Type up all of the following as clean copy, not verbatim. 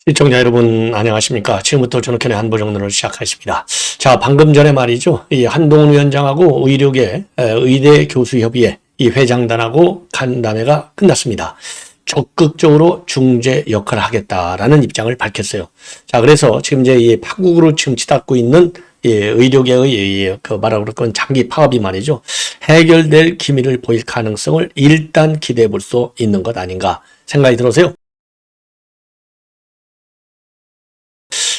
시청자 여러분 안녕하십니까. 지금부터 저녁견의 한보정론을 시작하겠습니다. 자, 방금 전에 말이죠. 이 한동훈 위원장하고 의료계 의대 교수협의회 이 회장단하고 간담회가 끝났습니다. 적극적으로 중재 역할을 하겠다라는 입장을 밝혔어요. 자, 그래서 지금 이제 이 파국으로 지금 치닫고 있는 의료계의 그 말하고 그런 장기 파업이 말이죠. 해결될 기미를 보일 가능성을 일단 기대해 볼 수 있는 것 아닌가 생각이 들어서요.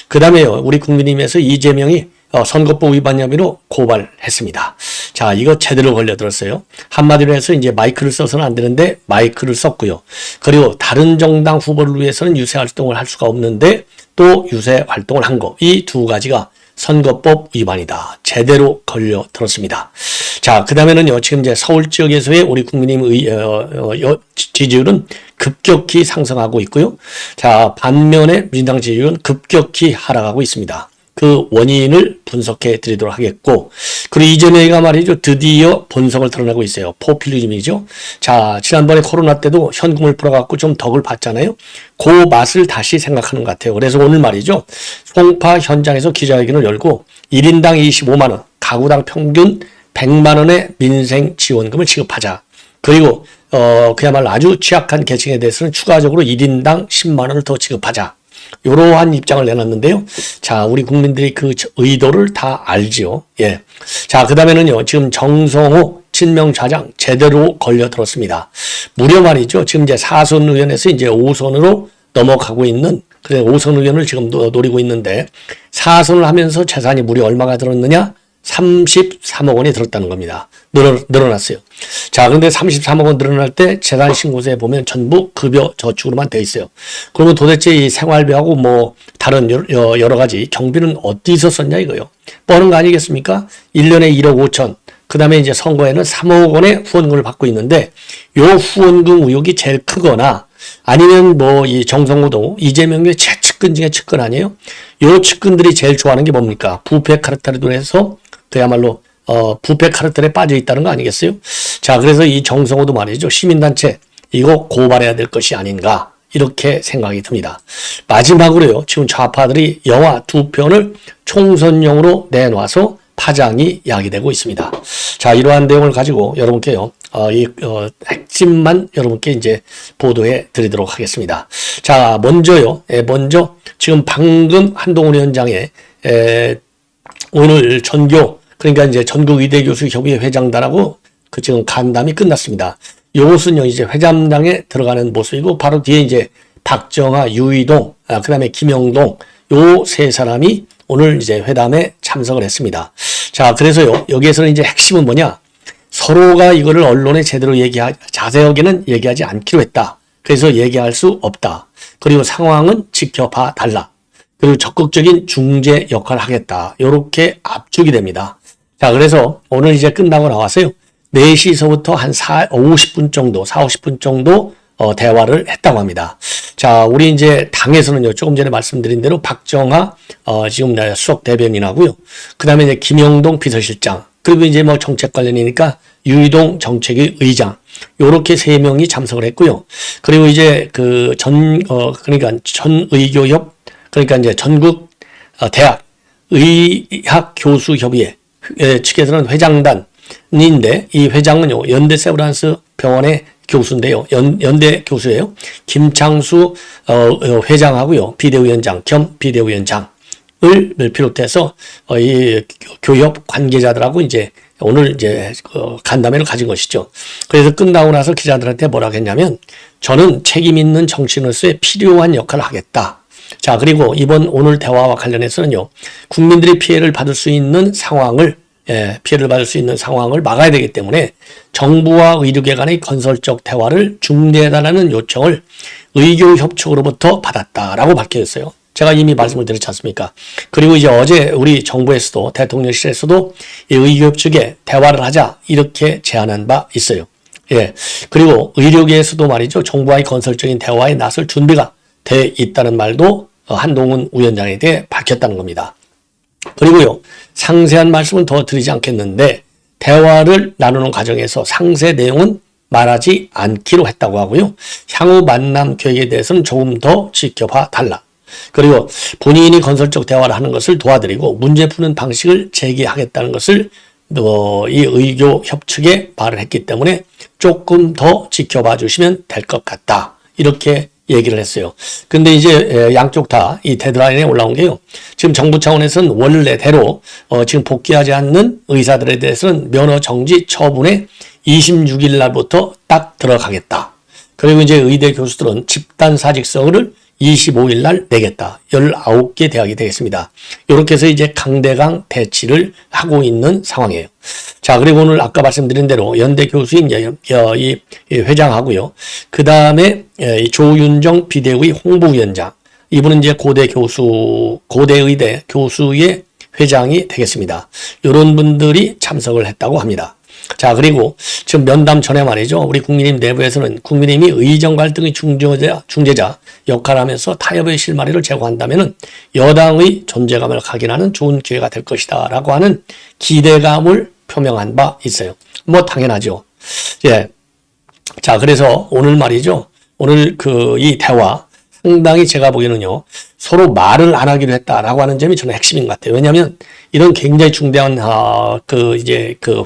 그 다음에요, 우리 국민의힘에서 이재명이 선거법 위반 혐의로 고발했습니다. 자, 이거 제대로 걸려들었어요. 한마디로 해서 이제 마이크를 써서는 안 되는데 마이크를 썼고요. 그리고 다른 정당 후보를 위해서는 유세 활동을 할 수가 없는데 또 유세 활동을 한 거. 이 두 가지가 선거법 위반이다. 제대로 걸려들었습니다. 자, 그 다음에는요, 지금 이제 서울 지역에서의 우리 국민의힘 지지율은 급격히 상승하고 있고요. 자, 반면에 민주당 지지율은 급격히 하락하고 있습니다. 그 원인을 분석해 드리도록 하겠고, 그리고 이재명이가 말이죠, 드디어 본성을 드러내고 있어요. 포퓰리즘이죠. 자, 지난번에 코로나 때도 현금을 풀어갖고 좀 덕을 봤잖아요. 그 맛을 다시 생각하는 것 같아요. 그래서 오늘 말이죠, 송파 현장에서 기자회견을 열고 1인당 25만 원, 가구당 평균 100만 원의 민생 지원금을 지급하자. 그리고 그야말로 아주 취약한 계층에 대해서는 추가적으로 1인당 10만 원을 더 지급하자. 이러한 입장을 내놨는데요. 자, 우리 국민들이 그 의도를 다 알지요. 예. 자, 그 다음에는요, 지금 정성호 친명좌장 제대로 걸려들었습니다. 무려 말이죠. 지금 이제 4선 의원에서 이제 5선으로 넘어가고 있는, 그래, 5선 의원을 지금 노리고 있는데, 4선을 하면서 재산이 무려 얼마가 들었느냐? 33억 원이 들었다는 겁니다. 늘어났어요. 자, 그런데 33억 원 늘어날 때 재산 신고서에 보면 전부 급여 저축으로만 돼 있어요. 그러면 도대체 이 생활비하고 뭐 다른 여러 가지 경비는 어디서 썼냐 이거요. 뻔한 거 아니겠습니까? 1년에 1억 5천. 그 다음에 이제 선거에는 3억 원의 후원금을 받고 있는데 요 후원금 의혹이 제일 크거나 아니면 뭐 이 정성호도 이재명의 최측근 중에 측근 아니에요? 요 측근들이 제일 좋아하는 게 뭡니까? 부패 카르텔로 해서 그야말로 부패 카르텔에 빠져 있다는 거 아니겠어요? 자, 그래서 이 정성호도 말이죠. 시민단체 이거 고발해야 될 것이 아닌가 이렇게 생각이 듭니다. 마지막으로요. 지금 좌파들이 영화 2편을 총선용으로 내놔서 파장이 야기되고 있습니다. 자, 이러한 내용을 가지고 여러분께요. 핵심만 여러분께 이제 보도해 드리도록 하겠습니다. 자, 먼저 지금 방금 한동훈 위원장의 오늘 그러니까 이제 전국의대교수협의회 회장단하고 그 지금 간담이 끝났습니다. 요것은요, 이제 회장당에 들어가는 모습이고, 바로 뒤에 이제 박정하, 유이동, 그 다음에 김영동, 요 세 사람이 오늘 이제 회담에 참석을 했습니다. 자, 그래서요, 여기에서는 이제 핵심은 뭐냐? 서로가 이거를 언론에 제대로 자세하게는 얘기하지 않기로 했다. 그래서 얘기할 수 없다. 그리고 상황은 지켜봐 달라. 그리고 적극적인 중재 역할을 하겠다. 요렇게 압축이 됩니다. 자, 그래서 오늘 이제 끝나고 나왔어요. 4시서부터 한 50분 정도 대화를 했다고 합니다. 자, 우리 이제 당에서는요, 조금 전에 말씀드린 대로 박정하, 지금 수석 대변인하고요. 그 다음에 이제 김영동 비서실장, 그리고 이제 뭐 정책 관련이니까 유이동 정책위 의장, 요렇게 3명이 참석을 했고요. 그리고 이제 그러니까 전의교협, 그러니까 이제 전국 대학 의학교수협의회 측에서는 회장단인데 이 회장은요, 연대 세브란스 병원의 교수인데요. 연대 교수예요. 김창수 회장하고요. 비대위원장 겸 비대위원장을 비롯해서 이 교협 관계자들하고 이제 오늘 이제 간담회를 가진 것이죠. 그래서 끝나고 나서 기자들한테 뭐라고 했냐면, 저는 책임 있는 정치인으로서의 필요한 역할을 하겠다. 자, 그리고 오늘 대화와 관련해서는요, 국민들이 피해를 받을 수 있는 상황을 막아야 되기 때문에 정부와 의료계 간의 건설적 대화를 중재해달라는 요청을 의교협측으로부터 받았다라고 밝혀졌어요. 제가 이미 말씀을 드렸지 않습니까? 그리고 이제 어제 우리 정부에서도 대통령실에서도 이 의교협측에 대화를 하자 이렇게 제안한 바 있어요. 예. 그리고 의료계에서도 말이죠, 정부와의 건설적인 대화에 나설 준비가 돼 있다는 말도 한동훈 위원장에 대해 밝혔다는 겁니다. 그리고요, 상세한 말씀은 더 드리지 않겠는데 대화를 나누는 과정에서 상세 내용은 말하지 않기로 했다고 하고요. 향후 만남 계획에 대해서는 조금 더 지켜봐 달라. 그리고 본인이 건설적 대화를 하는 것을 도와드리고 문제 푸는 방식을 제기하겠다는 것을 이 의교 협측에 말을 했기 때문에 조금 더 지켜봐 주시면 될 것 같다. 이렇게 얘기를 했어요. 근데 이제 양쪽 다 이 데드라인에 올라온 게요. 지금 정부 차원에서는 원래대로 지금 복귀하지 않는 의사들에 대해서는 면허 정지 처분에 26일 날부터 딱 들어가겠다. 그리고 이제 의대 교수들은 집단 사직서를 25일 날 내겠다. 19개 대학이 되겠습니다. 이렇게 해서 이제 강대강 대치를 하고 있는 상황이에요. 자, 그리고 오늘 아까 말씀드린 대로 연대 교수인 이 회장하고요. 그 다음에 조윤정 비대위 홍보위원장. 이분은 이제 고대의대 교수의 회장이 되겠습니다. 이런 분들이 참석을 했다고 합니다. 자, 그리고 지금 면담 전에 말이죠. 우리 국민의힘 내부에서는 국민의힘이 의정 갈등의 중재자 역할을 하면서 타협의 실마리를 제공한다면은 여당의 존재감을 각인하는 좋은 기회가 될 것이다. 라고 하는 기대감을 표명한 바 있어요. 뭐, 당연하죠. 예. 자, 그래서 오늘 말이죠. 오늘 이 대화 상당히 제가 보기에는요. 서로 말을 안 하기로 했다라고 하는 점이 저는 핵심인 것 같아요. 왜냐하면 이런 굉장히 중대한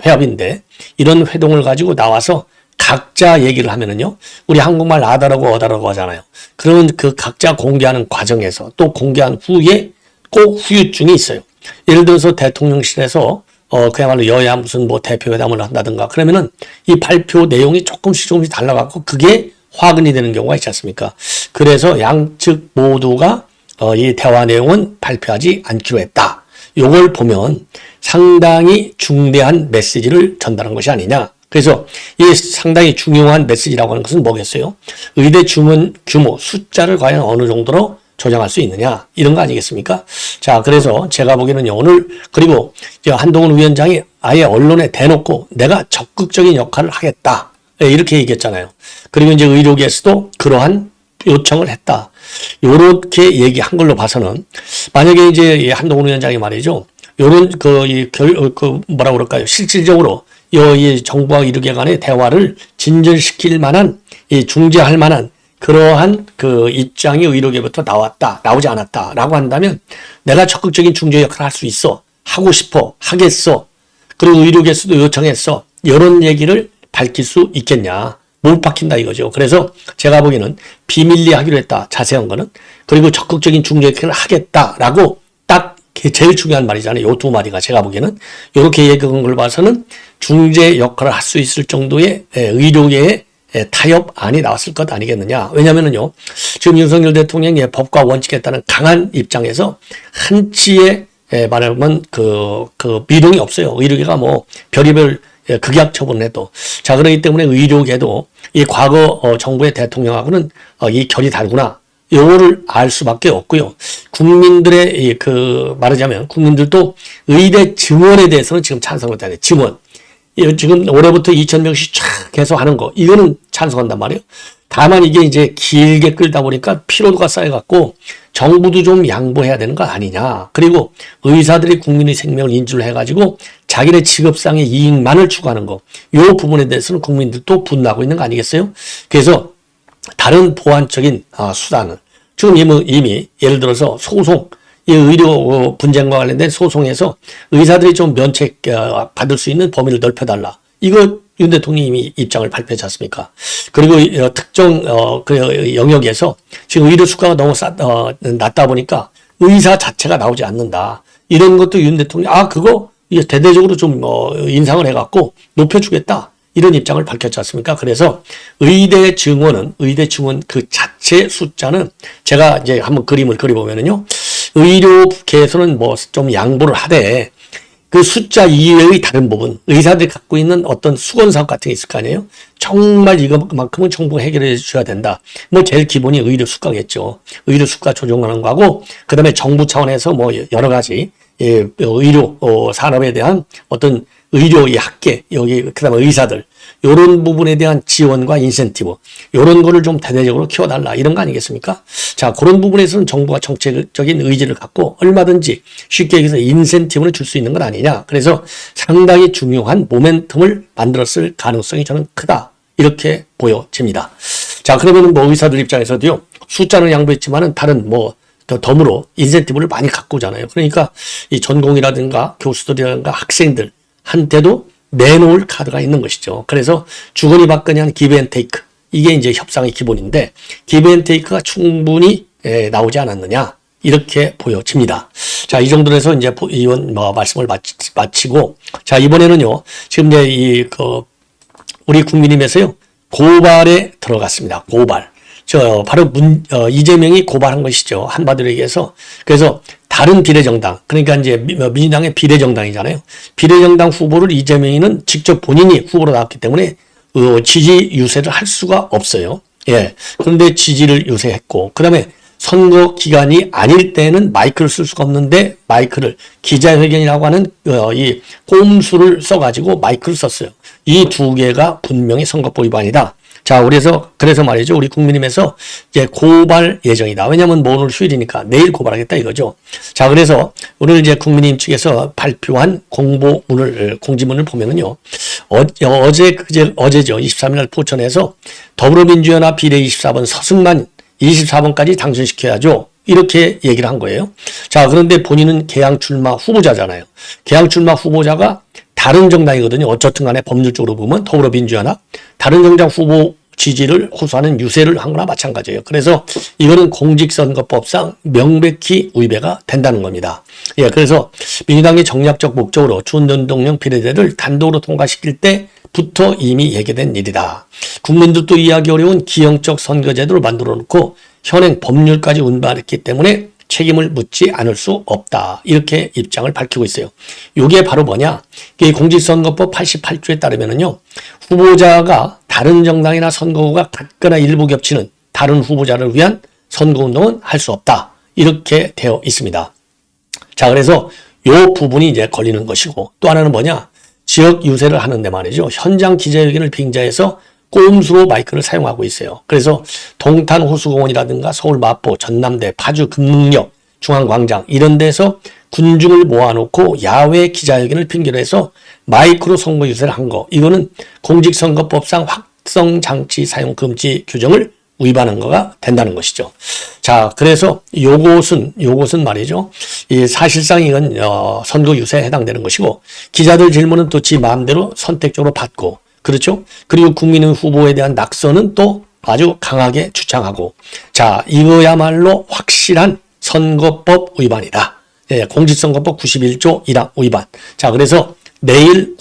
회합인데 이런 회동을 가지고 나와서 각자 얘기를 하면은요. 우리 한국말 아다라고 어다라고 하잖아요. 그러면 그 각자 공개하는 과정에서 또 공개한 후에 꼭 후유증이 있어요. 예를 들어서 대통령실에서 그야말로 여야 무슨 뭐 대표회담을 한다든가 그러면은 이 발표 내용이 조금씩 달라갖고 그게 화근이 되는 경우가 있지 않습니까? 그래서 양측 모두가 이 대화 내용은 발표하지 않기로 했다. 요걸 보면 상당히 중대한 메시지를 전달한 것이 아니냐. 그래서 이 상당히 중요한 메시지라고 하는 것은 뭐겠어요? 의대 주문 규모, 숫자를 과연 어느 정도로 조정할 수 있느냐. 이런 거 아니겠습니까? 자, 그래서 제가 보기에는요, 오늘, 그리고 한동훈 위원장이 아예 언론에 대놓고 내가 적극적인 역할을 하겠다. 이렇게 얘기했잖아요. 그리고 이제 의료계에서도 그러한 요청을 했다. 요렇게 얘기한 걸로 봐서는 만약에 이제 한동훈 위원장이 말이죠. 요런 뭐라 그럴까요? 실질적으로 이 정부와 의료계 간의 대화를 진전시킬 만한 중재할 만한 그러한 입장이 의료계부터 나오지 않았다라고 한다면 내가 적극적인 중재 역할을 할 수 있어. 하고 싶어. 하겠어. 그리고 의료계에서도 요청했어. 이런 얘기를 밝힐 수 있겠냐. 못 박힌다 이거죠. 그래서 제가 보기에는 비밀리 하기로 했다. 자세한 거는. 그리고 적극적인 중재 역할을 하겠다라고 딱 제일 중요한 말이잖아요. 요 두 마디가 제가 보기에는. 이렇게 얘기한 걸 봐서는 중재 역할을 할 수 있을 정도의 의료계의 타협안이 나왔을 것 아니겠느냐. 왜냐면은요. 지금 윤석열 대통령이 법과 원칙에 따른 강한 입장에서 한치의 말하면 미동이 없어요. 의료계가 뭐 별의별 극약 처분을 해도. 자, 그렇기 때문에 의료계도 이 과거 정부의 대통령하고는 이 결이 다르구나. 요거를 알 수밖에 없고요. 국민들의 말하자면 국민들도 의대 증원에 대해서는 지금 찬성을 했다네. 증원. 지금 올해부터 2,000명씩 쫙 해서 하는 거. 이거는 찬성한단 말이에요. 다만 이게 이제 길게 끌다 보니까 피로도가 쌓여갖고 정부도 좀 양보해야 되는 거 아니냐. 그리고 의사들이 국민의 생명을 인지를 해가지고 자기네 직업상의 이익만을 추구하는 거. 요 부분에 대해서는 국민들도 분노하고 있는 거 아니겠어요? 그래서 다른 보완적인 수단을 지금 이미 예를 들어서 소송, 이 의료 분쟁과 관련된 소송에서 의사들이 좀 면책 받을 수 있는 범위를 넓혀달라. 이거 윤 대통령이 이미 입장을 발표했지 않습니까? 그리고 특정 영역에서 지금 의료 수가가 너무 낮다 보니까 의사 자체가 나오지 않는다. 이런 것도 윤 대통령 그거 대대적으로 좀 인상을 해갖고 높여주겠다. 이런 입장을 밝혔지 않습니까? 그래서 의대 증원 그 자체 숫자는 제가 이제 한번 그림을 그려보면은요. 의료계에서는 뭐 좀 양보를 하되 그 숫자 이외의 다른 부분, 의사들이 갖고 있는 어떤 수건 사업 같은 게 있을 거 아니에요? 정말 이것만큼은 정부가 해결해 주셔야 된다. 뭐 제일 기본이 의료 수가겠죠. 의료 수가 조정하는 거하고, 그 다음에 정부 차원에서 뭐 여러 가지 의료 산업에 대한 어떤 의료 이 학계 여기 그다음에 의사들 요런 부분에 대한 지원과 인센티브 요런 거를 좀 대대적으로 키워달라 이런 거 아니겠습니까? 자, 그런 부분에서는 정부가 정책적인 의지를 갖고 얼마든지 쉽게 얘기해서 인센티브를 줄 수 있는 건 아니냐. 그래서 상당히 중요한 모멘텀을 만들었을 가능성이 저는 크다. 이렇게 보여집니다. 자, 그러면 뭐 의사들 입장에서도요. 숫자는 양보했지만은 다른 뭐 덤으로 인센티브를 많이 갖고 오잖아요. 그러니까 이 전공이라든가 교수들이라든가 학생들 한테도 내놓을 카드가 있는 것이죠. 그래서 주거니 받거니 한 기브 앤 테이크. 이게 이제 협상의 기본인데 기브 앤 테이크가 충분히 나오지 않았느냐. 이렇게 보여집니다. 자, 이 정도로 해서 이제 이원 말씀을 마치고 자, 이번에는요. 지금 이제 우리 국민의힘에서요. 고발에 들어갔습니다. 고발. 바로 이재명이 고발한 것이죠. 한마디로 얘기해서. 그래서 다른 비례정당, 그러니까 이제 민주당의 비례정당이잖아요. 비례정당 후보를 이재명이는 직접 본인이 후보로 나왔기 때문에 지지 유세를 할 수가 없어요. 예. 그런데 지지를 유세했고, 그 다음에 선거 기간이 아닐 때는 마이크를 쓸 수가 없는데 마이크를 기자회견이라고 하는 이 꼼수를 써가지고 마이크를 썼어요. 이 두 개가 분명히 선거법 위반이다. 자, 그래서 말이죠. 우리 국민의힘에서 이제 고발 예정이다. 왜냐하면 뭐 오늘 휴일이니까 내일 고발하겠다 이거죠. 자, 그래서 오늘 이제 국민의힘 측에서 발표한 공지문을 보면은요. 어제죠. 23일 날 포천에서 더불어민주연합 비례 24번 서승만 24번까지 당선시켜야죠. 이렇게 얘기를 한 거예요. 자, 그런데 본인은 개항 출마 후보자잖아요. 개항 출마 후보자가 다른 정당이거든요. 어쨌든 간에 법률적으로 보면 더불어민주연합 다른 정당 후보 지지를 호소하는 유세를 한 거나 마찬가지예요. 그래서 이거는 공직선거법상 명백히 위배가 된다는 겁니다. 예, 그래서 민주당의 정략적 목적으로 준연동형 비례대를 단독으로 통과시킬 때부터 이미 예견된 일이다. 국민들도 이해하기 어려운 기형적 선거제도를 만들어 놓고 현행 법률까지 운반했기 때문에 책임을 묻지 않을 수 없다. 이렇게 입장을 밝히고 있어요. 이게 바로 뭐냐? 공직선거법 88조에 따르면은요, 후보자가 다른 정당이나 선거구가 같거나 일부 겹치는 다른 후보자를 위한 선거운동은 할 수 없다. 이렇게 되어 있습니다. 자, 그래서 이 부분이 이제 걸리는 것이고, 또 하나는 뭐냐? 지역 유세를 하는데 말이죠. 현장 기자회견을 빙자해서 꼼수로 마이크를 사용하고 있어요. 그래서 동탄 호수공원이라든가 서울 마포, 전남대, 파주 금능역, 중앙광장 이런 데서 군중을 모아놓고 야외 기자회견을 핑계로 해서 마이크로 선거 유세를 한 거. 이거는 공직선거법상 확성장치 사용 금지 규정을 위반한 거가 된다는 것이죠. 자, 그래서 요것은 말이죠. 사실상 이건 선거 유세에 해당되는 것이고 기자들 질문은 또 지 마음대로 선택적으로 받고 그렇죠? 그리고 국민의 후보에 대한 낙선은 또 아주 강하게 주장하고 자, 이거야말로 확실한 선거법 위반이다. 예, 공직선거법 91조 1항 위반. 자, 그래서 내일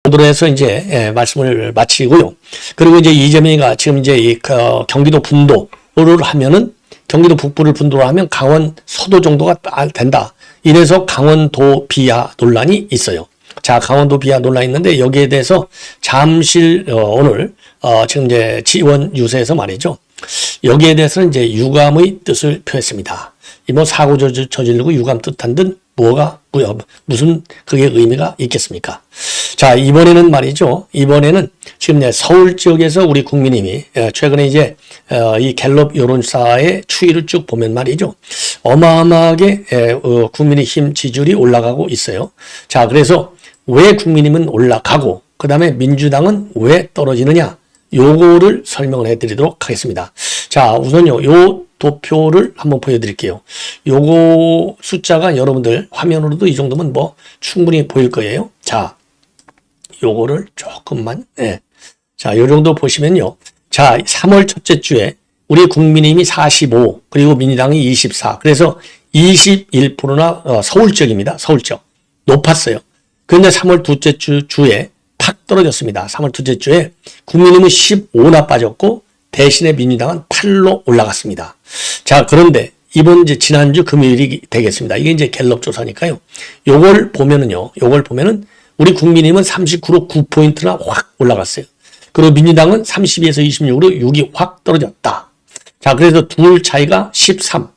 고도로해서 이제 말씀을 마치고요. 그리고 이제 이재명이가 지금 이제 경기도 분도를 하면은 경기도 북부를 분도로 하면 강원 서도 정도가 된다. 이래서 강원도 비하 논란이 있어요. 자, 강원도 비하 논란이 있는데 여기에 대해서 잠실 오늘 지금 이제 지원 유세에서 말이죠. 여기에 대해서는 이제 유감의 뜻을 표했습니다. 뭐 사고 저지르고 유감 뜻한 듯 무슨 그게 의미가 있겠습니까? 자, 이번에는 말이죠. 이번에는 지금 서울 지역에서 우리 국민의힘이 최근에 이제 이 갤럽 여론사의 추이를 쭉 보면 말이죠. 어마어마하게 국민의힘 지지율이 올라가고 있어요. 자, 그래서 왜 국민의힘은 올라가고 그 다음에 민주당은 왜 떨어지느냐 요거를 설명을 해드리도록 하겠습니다. 자, 우선요 요 도표를 한번 보여드릴게요. 요거 숫자가 여러분들 화면으로도 이 정도면 뭐 충분히 보일 거예요. 자, 요거를 조금만 자, 요 정도 보시면요. 자, 3월 첫째 주에 우리 국민의힘이 45 그리고 민주당이 24 그래서 21%나 서울 지역입니다. 서울 지역 높았어요. 그런데 3월 둘째 주에 팍 떨어졌습니다. 3월 둘째 주에 국민의힘은 15나 빠졌고 대신에 민주당은 8로 올라갔습니다. 자, 그런데 지난주 금요일이 되겠습니다. 이게 이제 갤럽 조사니까요. 요걸 보면은 우리 국민의힘은 39로 9포인트나 확 올라갔어요. 그리고 민주당은 32에서 26으로 6이 확 떨어졌다. 자, 그래서 둘 차이가 13.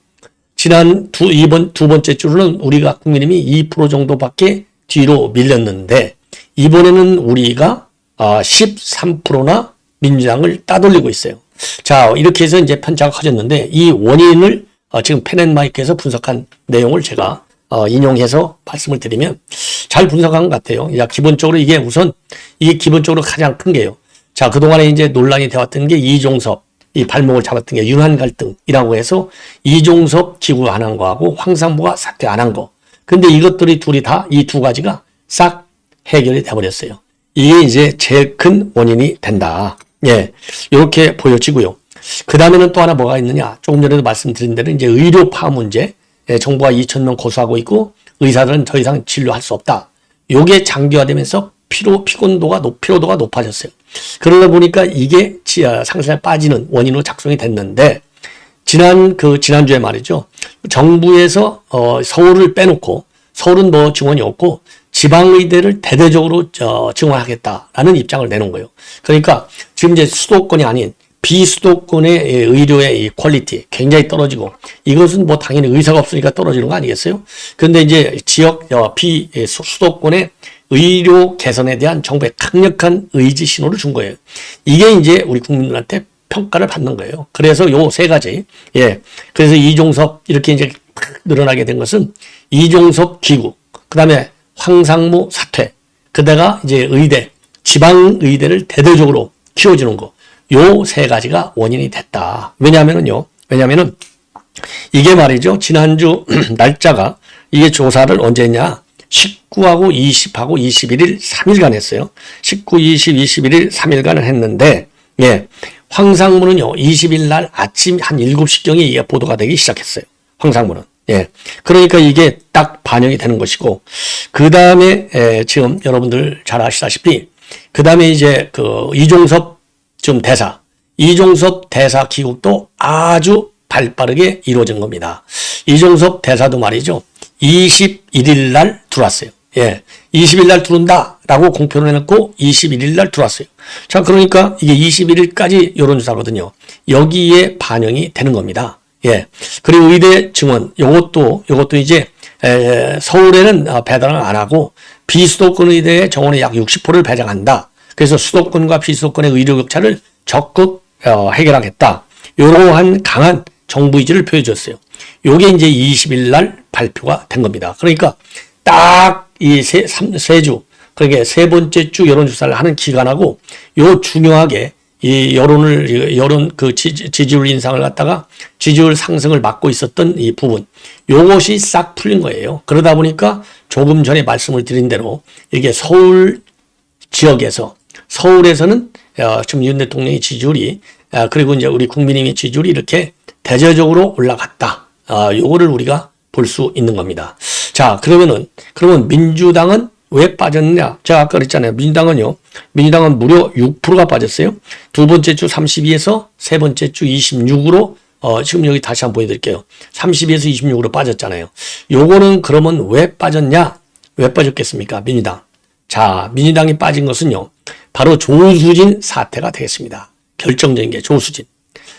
지난 두 번째 주로는 우리가 국민의힘이 2% 정도밖에 뒤로 밀렸는데 이번에는 우리가 13%나 민주당을 따돌리고 있어요. 자, 이렇게 해서 이제 편차가 커졌는데 이 원인을 지금 펜앤마이크에서 분석한 내용을 제가 인용해서 말씀을 드리면 잘 분석한 것 같아요. 야, 기본적으로 이게 기본적으로 가장 큰 게요. 자, 그동안에 이제 논란이 되었던 게 이종섭, 이 발목을 잡았던 게 윤한 갈등이라고 해서 이종섭 기구 안 한 거하고 황상무가 사퇴 안 한 거. 근데 이것들이 둘이 다 이 두 가지가 싹 해결이 돼버렸어요. 이게 이제 제일 큰 원인이 된다. 예. 이렇게 보여지고요. 그 다음에는 또 하나 뭐가 있느냐. 조금 전에도 말씀드린 대로 이제 의료파 문제. 예, 정부가 2,000명 고소하고 있고 의사들은 더 이상 진료할 수 없다. 요게 장기화되면서 피로도가 높아졌어요. 그러다 보니까 이게 상승에 빠지는 원인으로 작성이 됐는데 지난주에 말이죠. 정부에서 서울을 빼놓고 서울은 뭐 증원이 없고 지방의대를 대대적으로 증원하겠다라는 입장을 내놓은 거예요. 그러니까 지금 이제 수도권이 아닌 비수도권의 의료의 이 퀄리티 굉장히 떨어지고 이것은 뭐 당연히 의사가 없으니까 떨어지는 거 아니겠어요? 그런데 이제 지역 비수도권의 의료 개선에 대한 정부의 강력한 의지 신호를 준 거예요. 이게 이제 우리 국민들한테 평가를 받는 거예요. 그래서 요 세 가지. 예. 그래서 이종섭 이렇게 이제 늘어나게 된 것은 이종섭 기구, 그 다음에 황상무 사퇴, 그다가 이제 지방의대를 대대적으로 키워주는 거. 요 세 가지가 원인이 됐다. 왜냐면은 이게 말이죠. 지난주 날짜가 이게 조사를 언제 했냐. 19하고 20하고 21일 3일간 했어요. 19, 20, 21일 3일간을 했는데, 예. 황상무는요, 20일 날 아침 한 7시경에 이게 보도가 되기 시작했어요. 황상무는. 예. 그러니까 이게 딱 반영이 되는 것이고, 그 다음에, 지금 여러분들 잘 아시다시피, 그 다음에 이제 이종섭 대사 귀국도 아주 발빠르게 이루어진 겁니다. 이종섭 대사도 말이죠. 21일 날 들어왔어요. 예. 20일 날 들어온다라고 공표를 해놓고 21일 날 들어왔어요. 자, 그러니까 이게 21일까지 여론조사거든요. 여기에 반영이 되는 겁니다. 예. 그리고 의대 증원, 요것도 이제, 서울에는 배당을 안 하고 비수도권 의대의 정원의 약 60%를 배정한다. 그래서 수도권과 비수도권의 의료 격차를 적극 해결하겠다. 이러한 강한 정부 의지를 보여줬어요. 요게 이제 20일 날 발표가 된 겁니다. 그러니까 딱 이 세 그러니까 세 번째 주 여론조사를 하는 기간하고 요 중요하게 이 여론 지지율 인상을 갖다가 지지율 상승을 막고 있었던 이 부분, 요것이 싹 풀린 거예요. 그러다 보니까 조금 전에 말씀을 드린 대로 이게 서울 지역에서 서울에서는 지금 윤 대통령의 지지율이 그리고 이제 우리 국민의힘의 지지율이 이렇게 대대적으로 올라갔다. 요거를 우리가 볼 수 있는 겁니다. 자, 그러면 민주당은 왜 빠졌느냐? 제가 아까 그랬잖아요. 민주당은 무려 6%가 빠졌어요. 두 번째 주 32에서 세 번째 주 26으로 지금 여기 다시 한번 보여드릴게요. 32에서 26으로 빠졌잖아요. 요거는 그러면 왜 빠졌냐? 왜 빠졌겠습니까? 민주당. 자, 민주당이 빠진 것은요. 바로 조수진 사태가 되겠습니다. 결정적인 게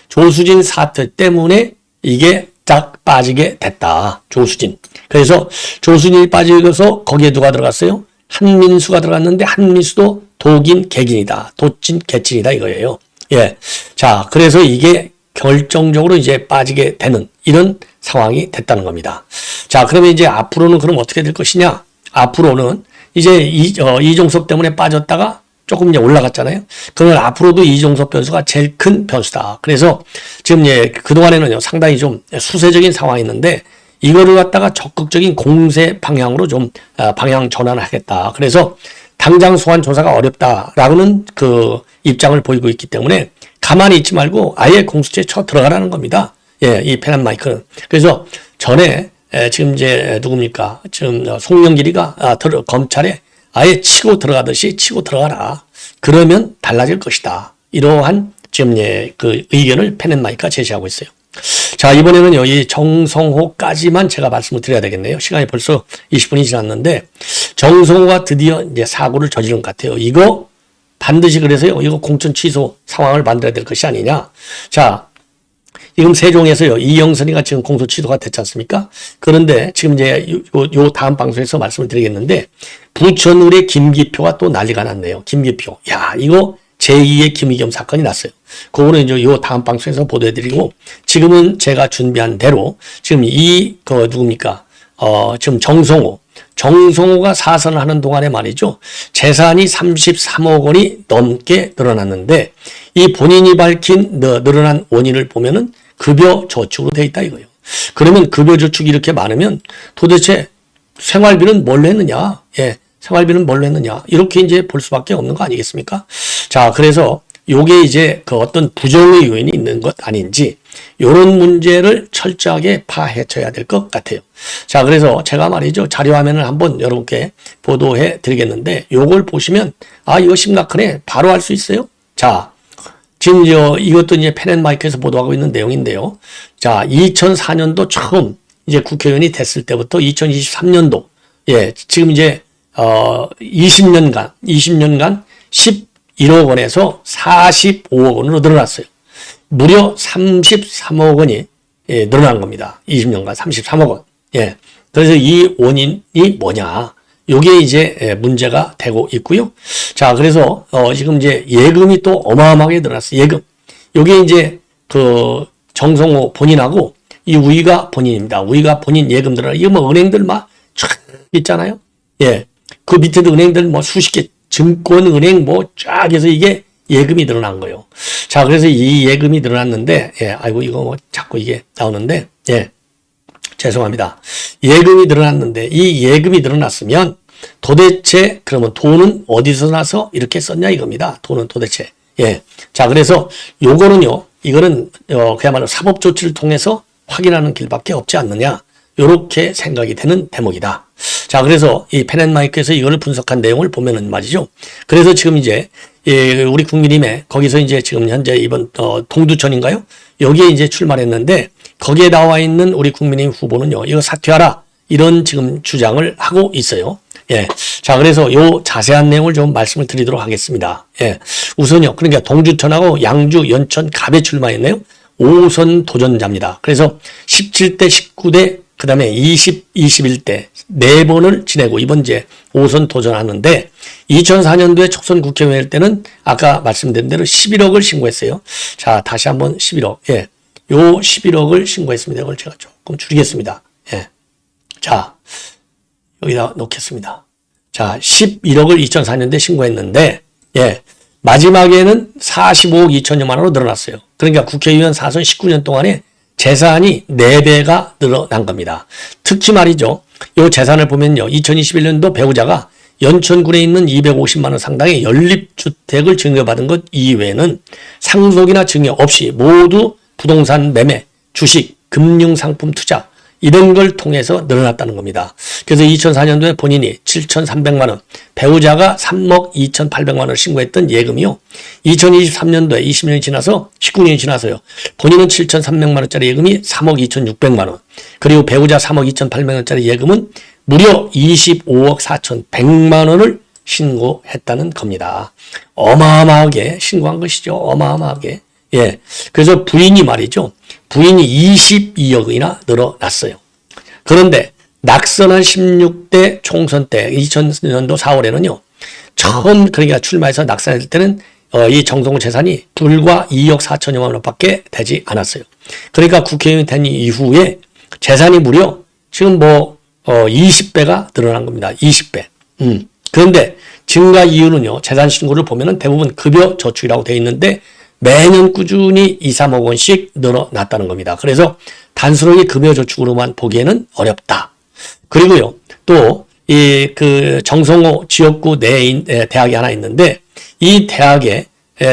조수진 사태 때문에 이게 딱 빠지게 됐다. 조수진. 그래서 조수진이 빠지고서 거기에 누가 들어갔어요? 한민수가 들어갔는데 한민수도 독인 개긴이다. 도찐 개찐이다 이거예요. 예. 자, 그래서 이게 결정적으로 이제 빠지게 되는 이런 상황이 됐다는 겁니다. 자, 그러면 이제 앞으로는 그럼 어떻게 될 것이냐? 앞으로는 이제 이종섭 때문에 빠졌다가 조금 이제 올라갔잖아요. 그러면 앞으로도 이종섭 변수가 제일 큰 변수다. 그래서 지금 그동안에는요, 상당히 좀 수세적인 상황이었는데, 이거를 갖다가 적극적인 공세 방향으로 좀 방향 전환을 하겠다. 그래서 당장 소환 조사가 어렵다라고는 그 입장을 보이고 있기 때문에 가만히 있지 말고 아예 공수처에 쳐 들어가라는 겁니다. 예, 이 펜앤마이크는. 그래서 전에 지금 이제 누굽니까? 지금 송영길이가 검찰에 아예 치고 들어가듯이 치고 들어가라. 그러면 달라질 것이다. 이러한 지금 그 의견을 펜앤마이크가 제시하고 있어요. 자, 이번에는요, 이 정성호까지만 제가 말씀을 드려야 되겠네요. 시간이 벌써 20분이 지났는데, 정성호가 드디어 이제 사고를 저지른 것 같아요. 이거 반드시 그래서요, 이거 공천 취소 상황을 만들어야 될 것이 아니냐. 자, 지금 세종에서요, 이영선이가 지금 공소 취소가 됐지 않습니까? 그런데 지금 이제 요 다음 방송에서 말씀을 드리겠는데, 부천울의 김기표가 또 난리가 났네요. 김기표. 야, 이거 제2의 김의겸 사건이 났어요. 그거는 이제 요 다음 방송에서 보도해드리고, 지금은 제가 준비한 대로, 지금 누굽니까? 지금 정성호가 사선을 하는 동안에 말이죠. 재산이 33억 원이 넘게 늘어났는데, 이 본인이 밝힌 늘어난 원인을 보면은 급여 저축으로 돼 있다 이거예요. 그러면 급여 저축이 이렇게 많으면 도대체 생활비는 뭘로 했느냐? 예. 생활비는 뭘로 했느냐? 이렇게 이제 볼 수밖에 없는 거 아니겠습니까? 자, 그래서 요게 이제 그 어떤 부정의 요인이 있는 것 아닌지, 요런 문제를 철저하게 파헤쳐야 될 것 같아요. 자, 그래서 제가 말이죠. 자료 화면을 한번 여러분께 보도해 드리겠는데, 요걸 보시면, 아, 이거 심각하네. 바로 알 수 있어요. 자, 지금 이것도 이제 펜앤마이크에서 보도하고 있는 내용인데요. 자, 2004년도 처음 이제 국회의원이 됐을 때부터 2023년도, 예, 지금 이제 20년간 11억 원에서 45억 원으로 늘어났어요. 무려 33억 원이 늘어난 겁니다. 20년간 33억 원. 예. 그래서 이 원인이 뭐냐? 요게 이제 문제가 되고 있고요. 자, 그래서 지금 이제 예금이 또 어마어마하게 늘어났어요. 예금. 요게 이제 그 정성호 본인하고 이 우이가 본인입니다. 우이가 본인 예금 늘어나. 이거 뭐 은행들 막 쫙 있잖아요. 예. 그 밑에도 은행들 뭐 수십 개, 증권은행 뭐 쫙 해서 이게 예금이 늘어난 거예요. 자, 그래서 이 예금이 늘어났는데, 예, 아이고, 이거 뭐 자꾸 이게 나오는데, 예, 죄송합니다. 예금이 늘어났는데, 이 예금이 늘어났으면 도대체 그러면 돈은 어디서 나서 이렇게 썼냐 이겁니다. 돈은 도대체. 예. 자, 그래서 요거는요, 이거는, 그야말로 사법 조치를 통해서 확인하는 길밖에 없지 않느냐. 요렇게 생각이 되는 대목이다. 자, 그래서 이 펜앤마이크에서 이거를 분석한 내용을 보면은 말이죠. 그래서 지금 이제 우리 국민의힘에 거기서 이제 지금 현재 이번 동두천인가요? 여기에 이제 출마를 했는데 거기에 나와 있는 우리 국민의힘 후보는요. 이거 사퇴하라. 이런 지금 주장을 하고 있어요. 예. 자, 그래서 요 자세한 내용을 좀 말씀을 드리도록 하겠습니다. 예. 우선요. 그러니까 동두천하고 양주, 연천, 갑에 출마했네요. 5선 도전자입니다. 그래서 17대, 19대, 그 다음에 20, 21대 4번을 지내고 이번 이제 5선 도전하는데 2004년도에 총선 국회의원 할 때는 아까 말씀드린 대로 11억을 신고했어요. 자, 다시 한번 11억. 예. 요 11억을 신고했습니다. 이걸 제가 조금 줄이겠습니다. 예. 자, 여기다 놓겠습니다. 자, 11억을 2004년도에 신고했는데, 예. 마지막에는 45억 2천여만 원으로 늘어났어요. 그러니까 국회의원 4선 19년 동안에 재산이 4배가 늘어난 겁니다. 특히 말이죠. 이 재산을 보면요. 2021년도 배우자가 연천군에 있는 250만 원 상당의 연립주택을 증여받은 것 이외에는 상속이나 증여 없이 모두 부동산 매매, 주식, 금융상품 투자 이런 걸 통해서 늘어났다는 겁니다. 그래서 2004년도에 본인이 7,300만 원, 배우자가 3억 2,800만 원을 신고했던 예금이요. 2023년도에 20년이 지나서 19년이 지나서요. 본인은 7,300만 원짜리 예금이 3억 2,600만 원. 그리고 배우자 3억 2,800만 원짜리 예금은 무려 25억 4,100만 원을 신고했다는 겁니다. 어마어마하게 신고한 것이죠. 어마어마하게. 예. 그래서 부인이 말이죠. 부인이 22억이나 늘어났어요. 그런데 낙선한 16대 총선 때 2000년도 4월에는요. 처음 그러니까 출마해서 낙선했을 때는 이 정성호 재산이 불과 2억 4천여만 원밖에 되지 않았어요. 그러니까 국회의원이 된 이후에 재산이 무려 지금 20배가 늘어난 겁니다. 20배. 그런데 증가 이유는요. 재산 신고를 보면은 대부분 급여 저축이라고 되어 있는데 매년 꾸준히 2, 3억 원씩 늘어났다는 겁니다. 그래서 단순하게 급여 저축으로만 보기에는 어렵다. 그리고요, 또, 정성호 지역구 내에 대학이 하나 있는데, 이 대학에,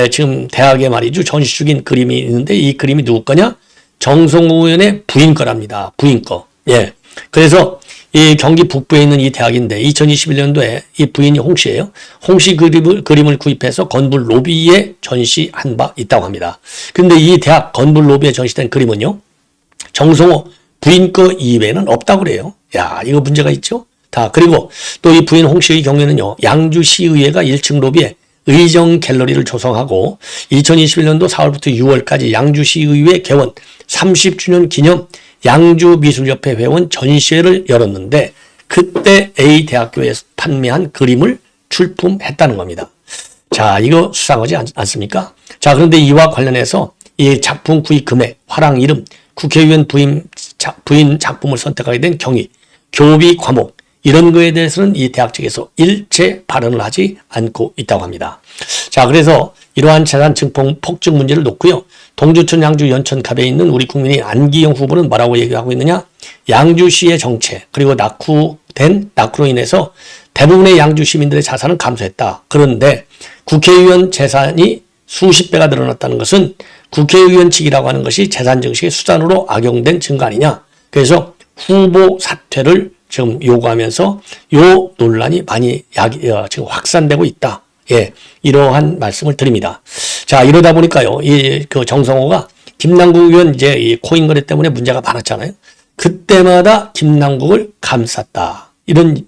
지금 대학에 말이죠, 전시 중인 그림이 있는데, 이 그림이 누구 거냐? 정성호 의원의 부인 거랍니다. 부인 거. 예. 그래서 이 경기 북부에 있는 이 대학인데 2021년도에 이 부인이 홍 씨예요. 홍 씨 그림을 구입해서 건물 로비에 전시한 바 있다고 합니다. 근데 이 대학 건물 로비에 전시된 그림은요. 정성호 부인 거 이외에는 없다고 그래요. 야, 이거 문제가 있죠? 다. 그리고 또 이 부인 홍 씨의 경우에는요. 양주시의회가 1층 로비에 의정 갤러리를 조성하고 2021년도 4월부터 6월까지 양주시의회 개원 30주년 기념 양주미술협회 회원 전시회를 열었는데 그때 A 대학교에서 판매한 그림을 출품했다는 겁니다. 자, 이거 수상하지 않습니까? 자, 그런데 이와 관련해서 이 작품 구입 금액, 화랑 이름, 국회의원 부인 작품을 선택하게 된 경위, 교비 과목 이런 거에 대해서는 이 대학 측에서 일체 발언을 하지 않고 있다고 합니다. 자, 그래서 이러한 재산 증폭 폭증 문제를 놓고요. 동두천, 양주, 연천 갑에 있는 우리 국민의 안기영 후보는 뭐라고 얘기하고 있느냐? 양주시의 정체 그리고 낙후로 인해서 대부분의 양주 시민들의 자산은 감소했다. 그런데 국회의원 재산이 수십 배가 늘어났다는 것은 국회의원직이라고 하는 것이 재산 증식의 수단으로 악용된 증거 아니냐. 그래서 후보 사퇴를 지금 요구하면서 요 논란이 많이 지금 확산되고 있다. 예, 이러한 말씀을 드립니다. 자, 이러다 보니까요, 그 정성호가 김남국 의원 이제 이 코인 거래 때문에 문제가 많았잖아요. 그때마다 김남국을 감쌌다. 이런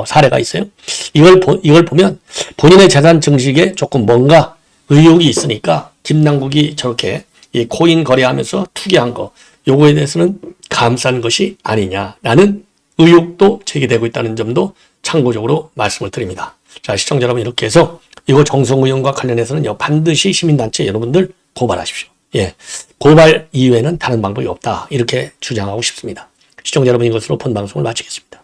사례가 있어요. 이걸 보면 본인의 재산 증식에 조금 뭔가 의혹이 있으니까 김남국이 저렇게 이 코인 거래하면서 투기한 거, 요거에 대해서는 감싼 것이 아니냐라는 의혹도 제기되고 있다는 점도 참고적으로 말씀을 드립니다. 자, 시청자 여러분 이렇게 해서 이거 정성호 의원과 관련해서는요, 반드시 시민단체 여러분들 고발하십시오. 예, 고발 이외에는 다른 방법이 없다. 이렇게 주장하고 싶습니다. 시청자 여러분 이것으로 본 방송을 마치겠습니다.